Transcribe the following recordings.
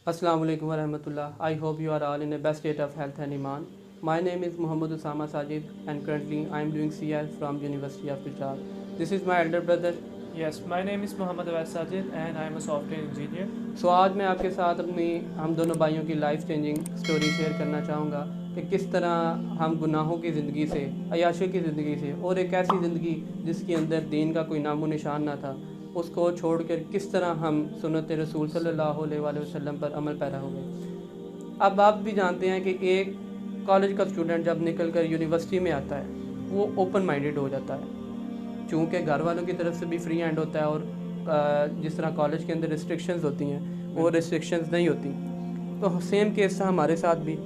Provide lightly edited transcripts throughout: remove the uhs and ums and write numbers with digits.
Assalamu alaikum warahmatullah. I hope you are all in the best state of health and iman. My name is Muhammad Usama Sajid and currently I am doing CI from University of Gujarat. This is my elder brother. Yes, my name is Muhammad Awais Sajid and I am a software engineer. So आज मैं आपके साथ अपनी हम दोनों भाइयों की life changing story share करना चाहूँगा कि किस तरह हम गुनाहों की ज़िंदगी से, अयाशी की ज़िंदगी से और एक ऐसी ज़िंदगी जिसके अंदर दीन का कोई नामो निशान ना था, उसको छोड़कर किस तरह हम सुन्नत रसूल सल्लल्लाहु अलैहि वसल्लम पर अमल पैरा हो गए। अब आप भी जानते हैं कि एक कॉलेज का स्टूडेंट जब निकल कर यूनिवर्सिटी में आता है वो ओपन माइंडेड हो जाता है, चूँकि घर वालों की तरफ से भी फ्री हैंड होता है और जिस तरह कॉलेज के अंदर रिस्ट्रिक्शंस होती हैं वो रिस्ट्रिक्शंस नहीं होती। तो सेम केस था हमारे साथ भी।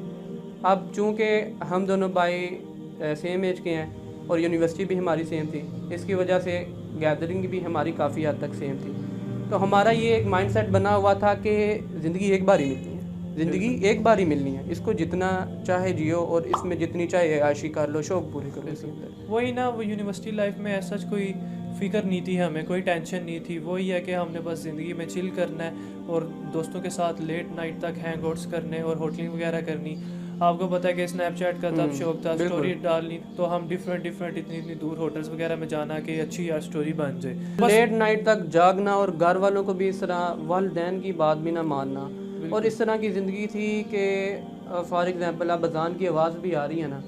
अब चूँकि हम दोनों भाई सेम एज के हैं और यूनिवर्सिटी भी हमारी सेम थी, इसकी वजह से गैदरिंग भी हमारी काफ़ी हद तक सेम थी। तो हमारा ये एक माइंडसेट बना हुआ था कि ज़िंदगी एक बार ही मिलती है, ज़िंदगी एक बार ही मिलनी है, इसको जितना चाहे जियो और इसमें जितनी चाहे आयशी कर लो, शौक़ पूरे करो इसके अंदर। वही ना, वो यूनिवर्सिटी लाइफ में ऐसा कोई फ़िक्र नहीं थी, हमें कोई टेंशन नहीं थी। वही है कि हमने बस ज़िंदगी में चिल करना है और दोस्तों के साथ लेट नाइट तक हैंग आउट्स करने और होटलिंग वगैरह करनी। आपको पता है कि स्नैपचैट का तब शौक था, स्टोरी डालनी, तो हम डिफरेंट इतनी दूर होटल्स वगैरह में जाना कि अच्छी यार स्टोरी बन जाए। लेट नाइट तक जागना और घर वालों को भी इस तरह, वालिदैन की बात भी ना मानना, और इस तरह की ज़िंदगी थी कि फॉर एग्ज़ाम्पल अब अज़ान की आवाज़ भी आ रही है ना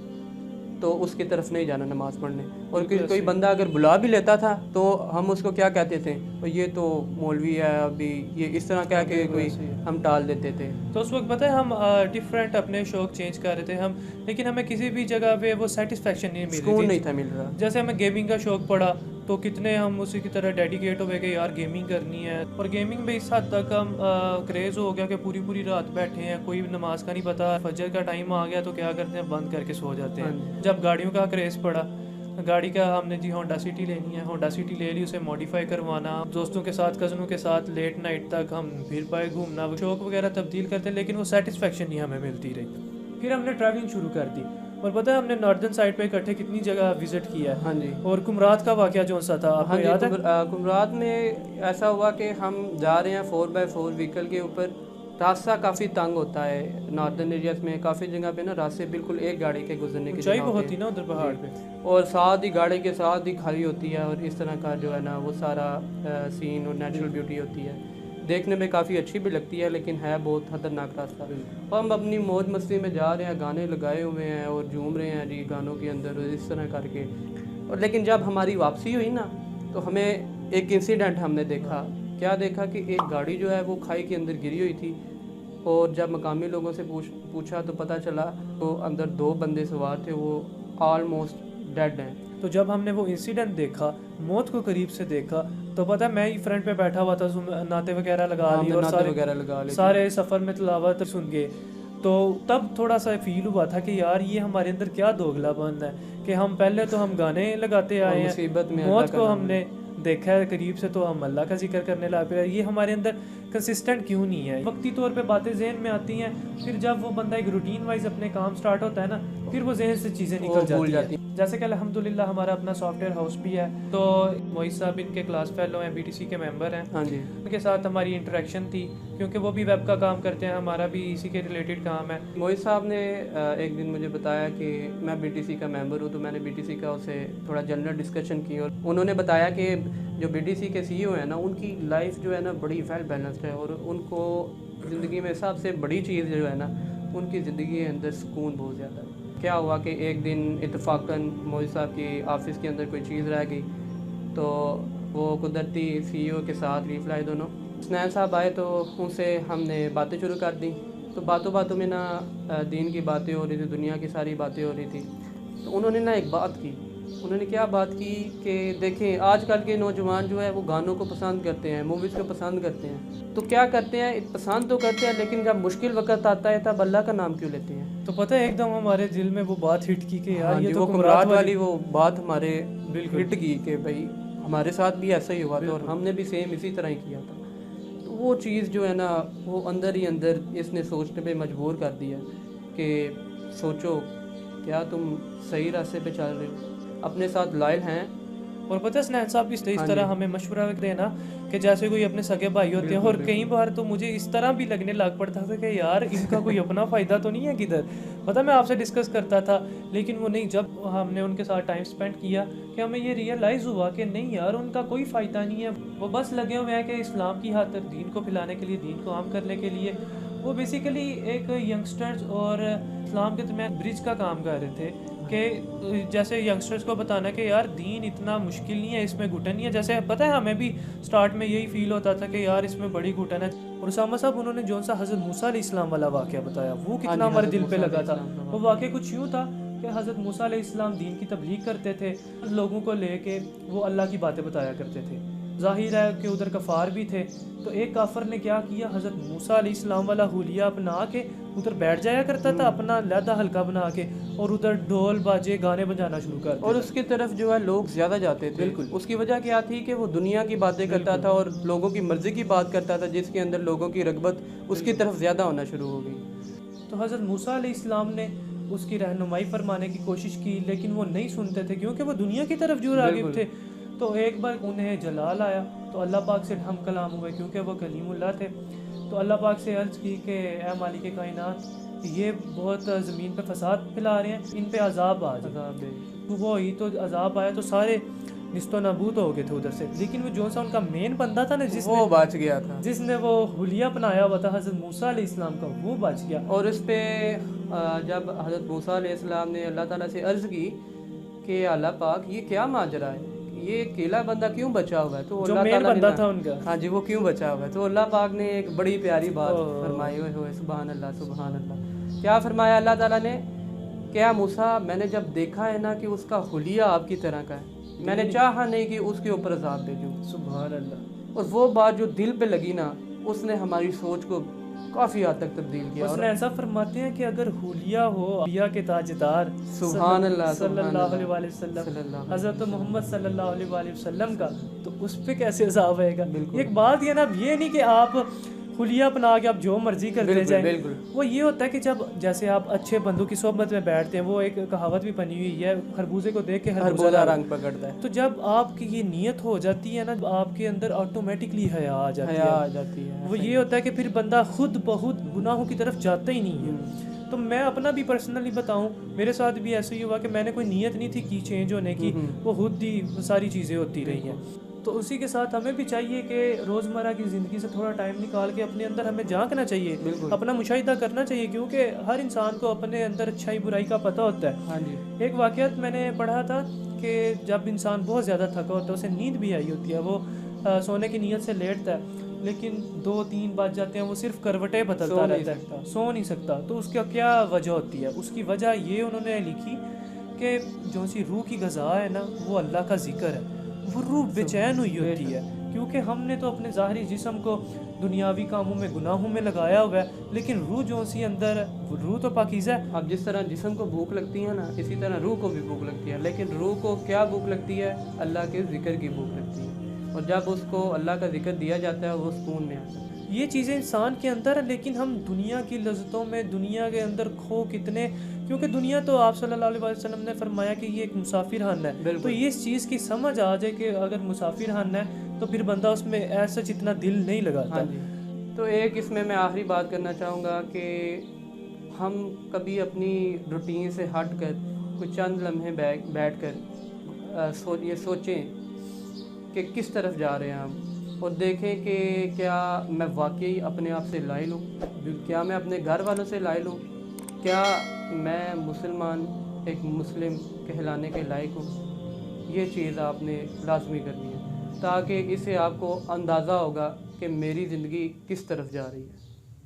तो उसकी तरफ नहीं जाना नमाज़ पढ़ने, और कोई बंदा अगर बुला भी लेता था तो हम उसको क्या कहते थे, और ये तो मौलवी है अभी, ये इस तरह कह के कोई हम टाल देते थे। तो उस वक्त पता है हम डिफरेंट अपने शौक चेंज कर रहे थे हम, लेकिन हमें किसी भी जगह पे वो सेटिस्फेक्शन नहीं मिल रही थी, नहीं था मिल रहा। जैसे हमें गेमिंग का शौक पड़ा तो कितने हम उसी की तरह डेडिकेट हो गए कि यार गेमिंग करनी है, और गेमिंग में इस हद तक हम क्रेज़ हो गया कि पूरी रात बैठे हैं, कोई नमाज का नहीं पता, फजर का टाइम आ गया तो क्या करते हैं, बंद करके सो जाते हैं। जब गाड़ियों का क्रेज़ पड़ा, गाड़ी का हमने जी होंडा सिटी लेनी है, होंडा सिटी ले ली, उसे मॉडिफाई करवाना, दोस्तों के साथ कज़नों के साथ लेट नाइट तक हम फिर पाए घूमना, शौक वगैरह तब्दील करते हैं, लेकिन वो सेटिस्फेक्शन नहीं हमें मिलती रही। फिर हमने ट्रैवलिंग शुरू कर दी, और पता है हमने नॉर्दर्न साइड पे इकट्ठे कितनी जगह विजिट किया है। हाँ जी। और कुमरात का वाक़या जो सा था आपको याद है? कुमरात में ऐसा हुआ कि हम जा रहे हैं 4x4 व्हीकल के ऊपर, रास्ता काफ़ी तंग होता है नॉर्दर्न एरियाज में, काफ़ी जगह पे ना रास्ते बिल्कुल एक गाड़ी के गुजरने की ऊंचाई बहुत ही ना उधर पहाड़ पे, और साथ ही गाड़ी के साथ ही खाली होती है, और इस तरह का जो है ना वो सारा सीन और नेचुरल ब्यूटी होती है, देखने में काफ़ी अच्छी भी लगती है, लेकिन है बहुत खतरनाक रास्ता। और हम अपनी मौज मस्ती में जा रहे हैं, गाने लगाए हुए हैं और झूम रहे हैं जी गानों के अंदर इस तरह करके। और लेकिन जब हमारी वापसी हुई ना तो हमें एक इंसिडेंट हमने देखा। क्या देखा कि एक गाड़ी जो है वो खाई के अंदर गिरी हुई थी, और जब मकामी लोगों से पूछा तो पता चला तो अंदर 2 बंदे सवार थे, वो ऑलमोस्ट डेड हैं। तो जब हमने वो इंसिडेंट देखा, मौत को करीब से देखा, तो पता है मैं ही फ्रंट पे बैठा हुआ था, नाते वगैरह लगा ली और सारे सफ़र में तिलावत सुन गए। तो तब थोड़ा सा फील हुआ था कि यार ये हमारे अंदर क्या दोगलापन है कि हम पहले तो हम गाने लगाते आए हैं, मुसीबत में मौत को हमने देखा है करीब से तो हम अल्लाह का जिक्र करने लग पे, ये हमारे अंदर कंसिस्टेंट क्यों नहीं है। वक्ती तौर पे बातें जहन में आती हैं, फिर जब वो बंदा एक रूटीन वाइज अपने काम स्टार्ट होता है ना, फिर वो जहन से चीज़ें निकल जाती हैं। जैसे कि अल्हम्दुलिल्लाह हमारा अपना सॉफ्टवेयर हाउस भी है, तो मोहित साहब इनके क्लास फेलो हैं, बीटीसी के मेंबर हैं। हाँ जी। उनके साथ हमारी इंटरेक्शन थी क्योंकि वो भी वेब का काम करते हैं, हमारा भी इसी के रिलेटेड काम है। मोहित साहब ने एक दिन मुझे बताया कि मैं बीटीसी का मेंबर हूँ, तो मैंने बीटीसी का उससे थोड़ा जनरल डिस्कशन की, और उन्होंने बताया कि जो बीटीसी के सीईओ हैं ना उनकी लाइफ जो है ना बड़ी वेल बैलेंस्ड है, और उनको ज़िंदगी में सबसे बड़ी चीज़ जो है ना उनकी ज़िंदगी के अंदर सुकून बहुत ज़्यादा है। क्या हुआ कि एक दिन इत्तफाकन मोहित साहब की ऑफ़िस के अंदर कोई चीज़ रह गई, तो वो कुदरती सीईओ के साथ रिफ्लाई दोनों स्नैन साहब आए, तो उनसे हमने बातें शुरू कर दी। तो बातों में ना दीन की बातें हो रही थी, दुनिया की सारी बातें हो रही थी। तो उन्होंने ना एक बात की, उन्होंने क्या बात की कि देखें आजकल के नौजवान जो है वो गानों को पसंद करते हैं, मूवीज़ को पसंद करते हैं, तो क्या करते हैं, पसंद तो करते हैं, लेकिन जब मुश्किल वक्त आता है तब अल्लाह का नाम क्यों लेते हैं। तो पता है एकदम हमारे दिल में वो बात हिट की कि यार ये तो कुमरात वाली वो बात हमारे हिट की कि भाई हमारे साथ भी ऐसा ही हुआ था और हमने भी सेम इसी तरह ही किया था। तो वो चीज़ जो है ना वो अंदर ही अंदर इसने सोचने पे मजबूर कर दिया कि सोचो क्या तुम सही रास्ते पे चल रहे हो, अपने साथ लायल हैं اور پتہ ہے سنان صاحب اس طرح ہمیں مشورہ دینا کہ جیسے کوئی اپنے سگے بھائی ہوتے ہیں، اور کئی بار تو مجھے اس طرح بھی لگنے لگ پڑتا تھا کہ یار ان کا کوئی اپنا فائدہ تو نہیں ہے کدھر. پتہ میں آپ سے ڈسکس کرتا تھا لیکن وہ نہیں. جب ہم نے ان کے ساتھ ٹائم سپینڈ کیا کہ ہمیں یہ ریئلائز ہوا کہ نہیں یار ان کا کوئی فائدہ نہیں ہے. وہ بس لگے ہوئے ہیں کہ اسلام کی خاطر، دین کو پھیلانے کے لیے، دین کو عام کرنے کے لیے. وہ بیسیکلی ایک ینگسٹرز اور اسلام کے درمیان برج کا کام کر رہے تھے کہ جیسے ینگسٹرز کو بتانا کہ یار دین اتنا مشکل نہیں ہے، اس میں گھٹن نہیں ہے. جیسے پتہ ہے ہمیں بھی سٹارٹ میں یہی فیل ہوتا تھا کہ یار اس میں بڑی گھٹن ہے. اور اسامہ صاحب انہوں نے جو سا حضرت موسیٰ علیہ السلام والا واقعہ بتایا وہ کتنا ہمارے دل پہ لگا تھا. وہ واقعہ کچھ یوں تھا کہ حضرت موسیٰ علیہ السلام دین کی تبلیغ کرتے تھے، لوگوں کو لے کے وہ اللہ کی باتیں بتایا کرتے تھے. ظاہر ہے کہ ادھر کفار بھی تھے. تو ایک کافر نے کیا کیا، حضرت موسیٰ علیہ السلام والا حلیہ اپنا کے ادھر بیٹھ جایا کرتا تھا اپنا علیحدہ حلقہ بنا کے، اور ادھر ڈھول باجے گانے بجانا شروع کر دیا. اور اس کی طرف جو ہے لوگ زیادہ جاتے تھے. بالکل. اس کی وجہ کیا تھی کہ وہ دنیا کی باتیں کرتا تھا اور لوگوں کی مرضی کی بات کرتا تھا، جس کے اندر لوگوں کی رغبت اس کی طرف زیادہ ہونا شروع ہو گئی. تو حضرت موسیٰ علیہ السلام نے اس کی رہنمائی فرمانے کی کوشش کی لیکن وہ نہیں سنتے تھے کیونکہ وہ دنیا کی طرف جو راغب تھے. تو ایک بار انہیں جلال آیا تو اللہ پاک سے ہم کلام ہوئے کیونکہ وہ کلیم اللہ تھے. تو اللہ پاک سے عرض کی کہ اے مالک کائنات، یہ بہت زمین پہ فساد پھیلا رہے ہیں، ان پہ عذاب آ جائے. تو وہی تو عذاب آیا تو سارے نست و نابود ہو گئے تھے ادھر سے. لیکن وہ جو سا ان کا مین بندہ تھا نا، وہ بچ گیا تھا، جس نے وہ حلیہ اپنایا ہوا تھا حضرت موسیٰ علیہ السلام کا، وہ بچ گیا. اور اس پہ جب حضرت موسیٰ علیہ السلام نے اللہ تعالیٰ سے عرض کی کہ اللہ پاک یہ کیا ماجرا ہے، یہ اکیلا بندہ کیوں بچا ہوا ہے؟ تو جو اللہ مین تعالیٰ بندہ تھا ان کا، ہاں جی، وہ کیوں بچا ہوا ہے؟ تو اللہ پاک نے ایک بڑی پیاری بات فرمائی ہوئے، سبحان اللہ سبحان اللہ. کیا فرمایا اللہ تعالیٰ نے؟ کیا موسیٰ، میں نے جب دیکھا ہے نا کہ اس کا حلیہ آپ کی طرح کا ہے، میں نے چاہا نہیں کہ اس کے اوپر عذاب بھیجوں. سبحان اللہ. اور وہ بات جو دل پہ لگی نا، اس نے ہماری سوچ کو کافی حد تک تبدیل کیا. اس نے ایسا فرماتے ہیں کہ اگر حلیہ ہو انبیاء کے تاجدار سبحان اللہ صلی اللہ علیہ وآلہ وسلم، حضرت محمد صلی اللہ علیہ وآلہ وسلم کا، تو اس پہ کیسے عذاب آئے گا؟ ایک بات یہ نا، یہ نہیں کہ آپ حلیہ اپنا کے آپ جو مرضی کرتے جائیں. وہ یہ ہوتا ہے کہ جب جیسے آپ اچھے بندوں کی صحبت میں بیٹھتے ہیں، وہ ایک کہاوت بھی بنی ہوئی ہے، خربوزے کو دیکھ کے خربوزہ رنگ پکڑتا ہے. تو جب آپ کی یہ نیت ہو جاتی ہے نا، آپ کے اندر آٹومیٹکلی حیا آ جاتی ہے. وہ یہ ہوتا ہے کہ پھر بندہ خود بخود گناہوں کی طرف جاتا ہی نہیں ہے. تو میں اپنا بھی پرسنلی بتاؤں، میرے ساتھ بھی ایسے ہی ہوا کہ میں نے کوئی نیت نہیں تھی کی چینج ہونے کی، وہ خود ہی ساری چیزیں ہوتی رہی ہیں. تو اسی کے ساتھ ہمیں بھی چاہیے کہ روزمرہ کی زندگی سے تھوڑا ٹائم نکال کے اپنے اندر ہمیں جھانکنا چاہیے، اپنا مشاہدہ کرنا چاہیے، کیونکہ ہر انسان کو اپنے اندر اچھائی برائی کا پتہ ہوتا ہے. ہاں جی. ایک واقعات میں نے پڑھا تھا کہ جب انسان بہت زیادہ تھکا ہوتا ہے، اسے نیند بھی آئی ہوتی ہے، وہ سونے کی نیت سے لیٹتا ہے لیکن 2-3 بج جاتے ہیں، وہ صرف کروٹیں بدلتا رہتا ہے، سو نہیں سکتا. تو اس کا کیا وجہ ہوتی ہے؟ اس کی وجہ یہ انہوں نے لکھی کہ جو سی روح کی غذا ہے نا، وہ اللہ کا ذکر ہے. وہ روح بے چین ہوئی ہوتی ہے کیونکہ ہم نے تو اپنے ظاہری جسم کو دنیاوی کاموں میں گناہوں میں لگایا ہوا ہے، لیکن روح جو سی اندر، روح تو پاکیزہ ہے. اب جس طرح جسم کو بھوک لگتی ہے نا، اسی طرح روح کو بھی بھوک لگتی ہے. لیکن روح کو کیا بھوک لگتی ہے؟ اللہ کے ذکر کی بھوک لگتی ہے. اور جب اس کو اللہ کا ذکر دیا جاتا ہے، وہ سکون میں آتا ہے. یہ چیزیں انسان کے اندر ہیں، لیکن ہم دنیا کی لذتوں میں، دنیا کے اندر کھو کتنے، کیونکہ دنیا تو آپ صلی اللہ علیہ وسلم نے فرمایا کہ یہ ایک مسافر خانہ ہے. تو یہ اس چیز کی سمجھ آ جائے کہ اگر مسافر خانہ ہے تو پھر بندہ اس میں ایسا اتنا دل نہیں لگاتا. تو ایک اس میں آخری بات کرنا چاہوں گا کہ ہم کبھی اپنی روٹین سے ہٹ کر کچھ چند لمحے بیٹھ کر یہ سوچیں کہ کس طرف جا رہے ہیں ہم، اور دیکھیں کہ کیا میں واقعی اپنے آپ سے لائل ہوں، کیا میں اپنے گھر والوں سے لائل ہوں، کیا میں مسلمان، ایک مسلم کہلانے کے لائق ہوں. یہ چیز آپ نے لازمی کرنی ہے تاکہ اس سے آپ کو اندازہ ہوگا کہ میری زندگی کس طرف جا رہی ہے.